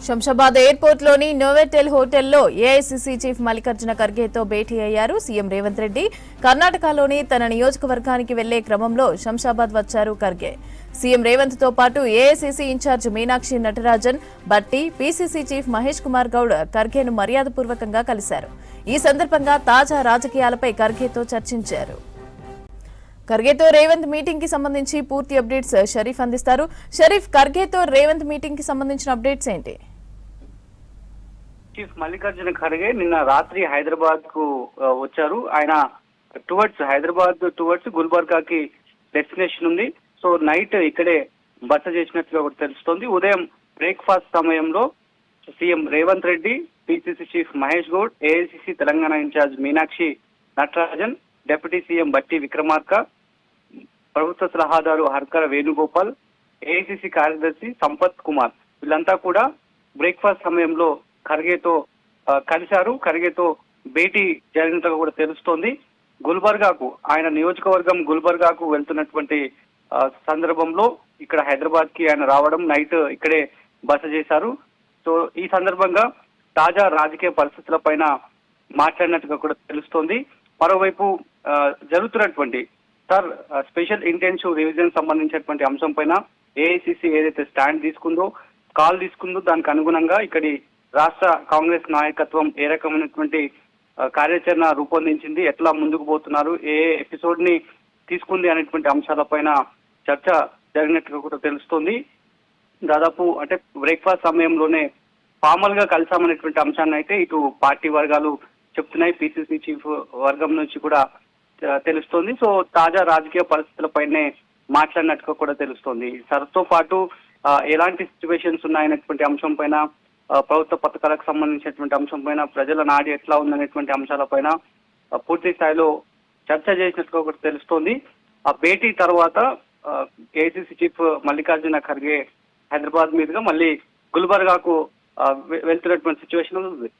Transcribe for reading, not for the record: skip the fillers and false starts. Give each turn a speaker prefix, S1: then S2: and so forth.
S1: Shamshabad airport లోని నోవెటెల్ హోటల్లో AICC chief Mallikarjuna ఖర్గేతో భేటీ అయ్యారు సీఎం రేవంత్ రెడ్డి. కర్ణాటకలోని తన నియోజకవర్గానికి వెళ్లే క్రమంలో శంషాబాద్ వచ్చారు ఖర్గే. సీఎం రేవంత్ తో పాటు ఏఐసీసీ ఇన్ఛార్జ్ మీనాక్షి నటరాజన్, బట్టి, పీసీసీ చీఫ్ మహేష్ కుమార్ గౌడ్ ఖర్గేను మర్యాదపూర్వకంగా కలిశారు. ఈ సందర్భంగా తాజా రాజకీయాలపై ఖర్గేతో చర్చించారు. ఖర్గేతో రేవంత్ మీటింగ్ కి సంబంధించి పూర్తి అప్డేట్స్ షరీఫ్ అందిస్తారు. షరీఫ్, ఖర్గేతో రేవంత్ మీటింగ్ కి సంబంధించిన అప్డేట్స్ ఏంటి?
S2: చీఫ్ మల్లికార్జున ఖర్గే నిన్న రాత్రి హైదరాబాద్ కు వచ్చారు. ఆయన హైదరాబాద్ టువర్డ్స్ గుల్బర్గాకి డెస్టినేషన్ ఉంది. సో నైట్ ఇక్కడే బస చేసినట్లుగా ఒకటి తెలుస్తోంది. ఉదయం బ్రేక్ఫాస్ట్ సమయంలో CM Revanth Reddy, PCC chief Mahesh Goud, AICC Telangana incharge Meenakshi Natarajan, deputy CM Bhatti Vikramarka, ప్రభుత్వ సలహాదారు హర్కర వేణుగోపాల్, ఏఐసిసి కార్యదర్శి సంపత్ కుమార్ వీళ్ళంతా కూడా బ్రేక్ఫాస్ట్ సమయంలో ఖర్గేతో కలిశారు. ఖర్గేతో భేటీ జరిగినట్టుగా కూడా తెలుస్తోంది. గుల్బర్గాకు, ఆయన నియోజకవర్గం గుల్బర్గాకు వెళ్తున్నటువంటి సందర్భంలో ఇక్కడ హైదరాబాద్ కి ఆయన రావడం, నైట్ ఇక్కడే బస చేశారు. సో ఈ సందర్భంగా తాజా రాజకీయ పరిస్థితుల పైన మాట్లాడినట్టుగా కూడా తెలుస్తోంది. మరోవైపు జరుగుతున్నటువంటి స్పెషల్ ఇంటెన్సివ్ రివిజన్ సంబంధించినటువంటి అంశం పైన ఏఐసిసి ఏదైతే స్టాండ్ తీసుకుందో దానికి అనుగుణంగా ఇక్కడి రాష్ట్ర కాంగ్రెస్ నాయకత్వం ఏ రకమైనటువంటి కార్యాచరణ రూపొందించింది, ఎట్లా ముందుకు పోతున్నారు, ఏ ఎపిసోడ్ ని తీసుకుంది అనేటువంటి అంశాలపైన చర్చ జరిగినట్టుగా కూడా తెలుస్తోంది. దాదాపు అంటే బ్రేక్ఫాస్ట్ సమయంలోనే ఫార్మల్ గా కలిసామనేటువంటి అంశాన్ని అయితే ఇటు పార్టీ వర్గాలు చెప్తున్నాయి, పిసిసి చీఫ్ వర్గం నుంచి కూడా తెలుస్తోంది. సో తాజా రాజకీయ పరిస్థితులపైనే మాట్లాడినట్టుగా కూడా తెలుస్తోంది. సరతో పాటు ఎలాంటి సిచ్యువేషన్స్ ఉన్నాయనేటువంటి అంశం పైన, ప్రభుత్వ పథకాలకు సంబంధించినటువంటి అంశం పైన, ప్రజల నాడి ఎట్లా ఉందనేటువంటి అంశాలపైన పూర్తి స్థాయిలో చర్చ చేసినట్టుగా కూడా తెలుస్తోంది. ఆ భేటీ తర్వాత ఏఐసిసి చీఫ్ మల్లికార్జున ఖర్గే హైదరాబాద్ మీదుగా మళ్ళీ గుల్బర్గాకు వెళ్తున్నటువంటి సిచ్యువేషన్ ఉంది.